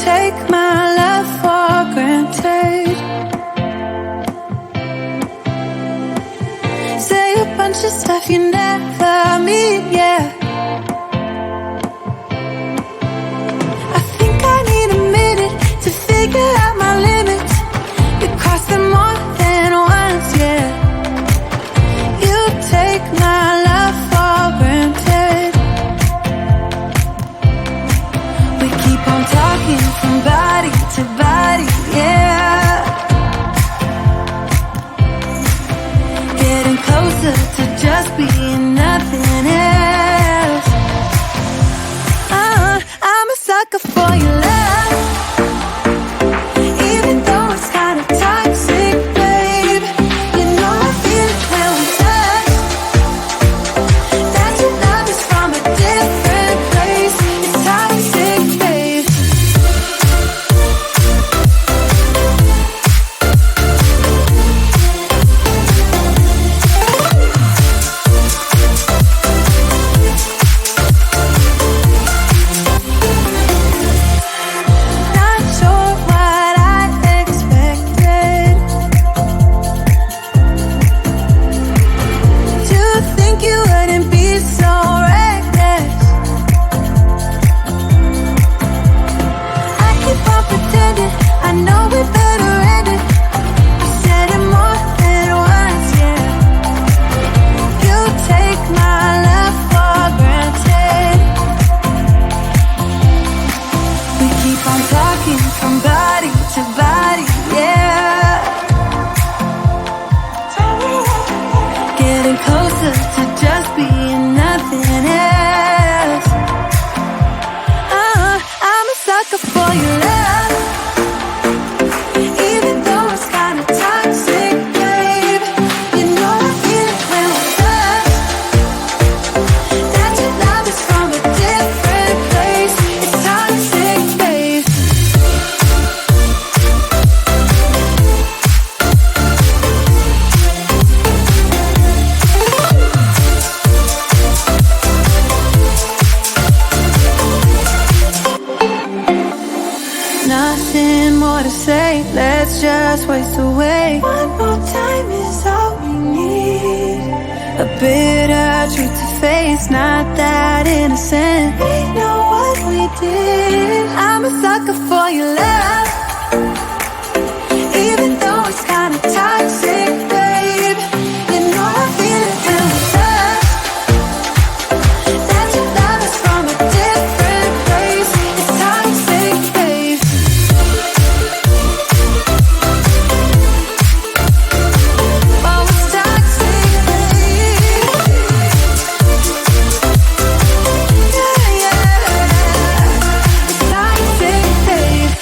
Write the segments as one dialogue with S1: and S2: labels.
S1: take my love for granted. Say a bunch of stuff you never mean, yeah. I think I need a minute to figure out my limits. You cross them more than once, yeah. You take my love for granted. We keep on talking from body to body, yeah. Getting closer to just being nothing else. I'm a sucker for your love, even though it's kind of toxic, babe. You know I feel it when we touch. That your love is from a different place. It's toxic, babe. Not sure what I expected. To think you wouldn't be so reckless. I keep on pretending I know we better end it. I said it more than once, yeah. You take my love for granted. We keep on talking from body to body, yeah. Getting closer to just being nothing else. I'm a sucker for your love, even though it's kind of toxic, babe. You know I feel it when we touch. That your love is from a different place. It's toxic, babe. Nothing more to say, let's just waste away. One more time is all we need. A bitter truth to face, not that innocent. We know what we did. I'm a sucker for your love, even though it's kind of toxic, babe. You know I feel it when we touch. That your love is from a different place. It's toxic, babe. Oh, it's toxic, babe. Yeah, yeah. It's toxic, babe.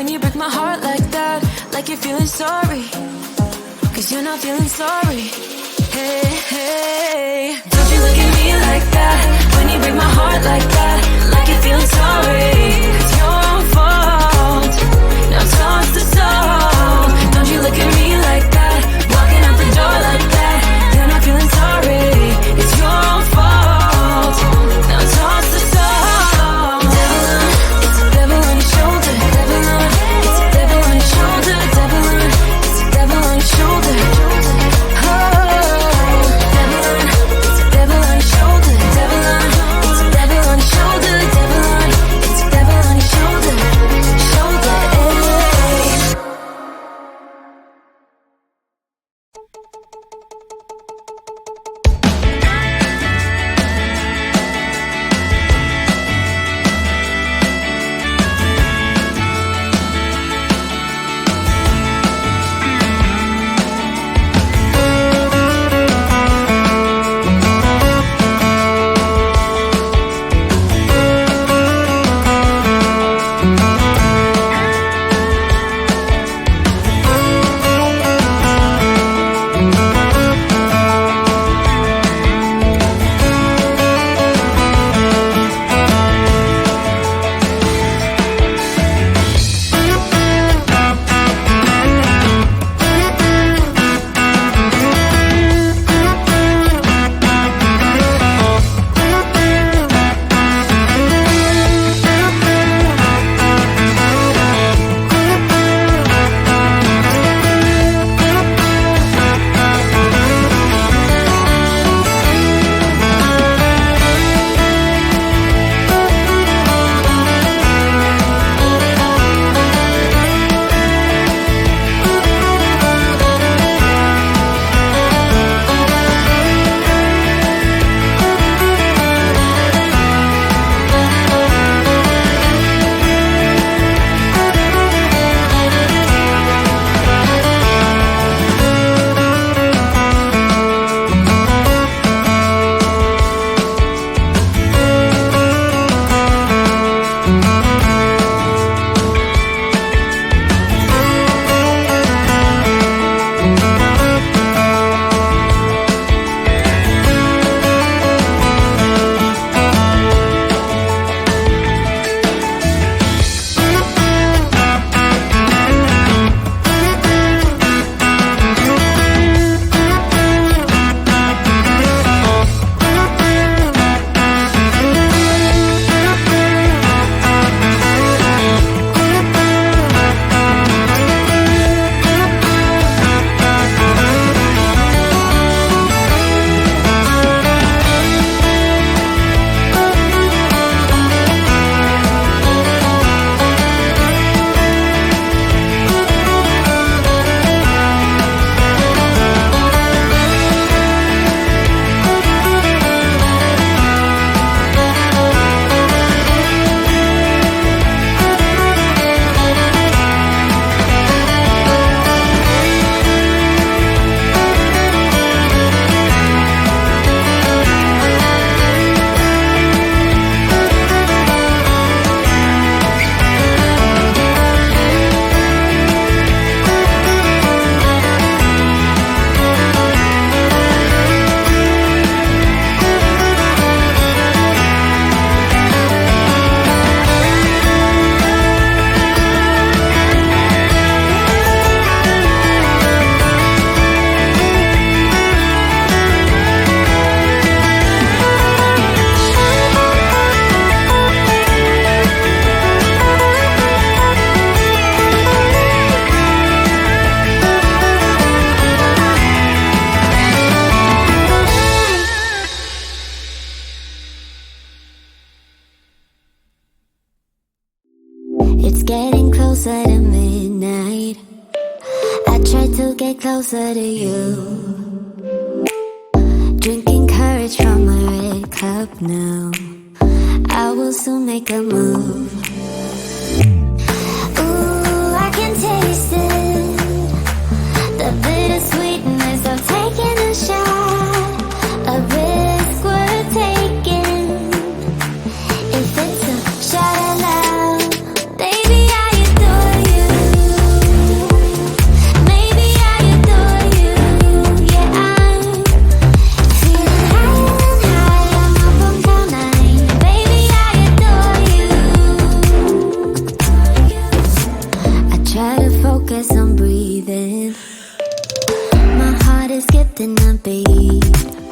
S1: when you break my heart like that, like you're feeling sorry, 'cause you're not feeling sorry. Hey, hey, don't you look at me like that, when you break my heart like that, like you're feeling sorry. It's your fault, now toss the soul. Don't you look at me like that, walking out the door like that, you're not feeling sorry. It's your fault, now toss the soul. Devil on, it's a devil on your shoulder. Devil on, it's a devil on your shoulder. Devil on, it's a devil on your shoulder.
S2: closer to midnight. I try to get closer to you, drinking courage from my red cup now. I will soon make a move. Ooh, I can taste it, the bittersweetness of taking a shot, a risk worth taking. If it's a shot of love, baby, I adore you. as I'm breathing. My heart is skipping a beat.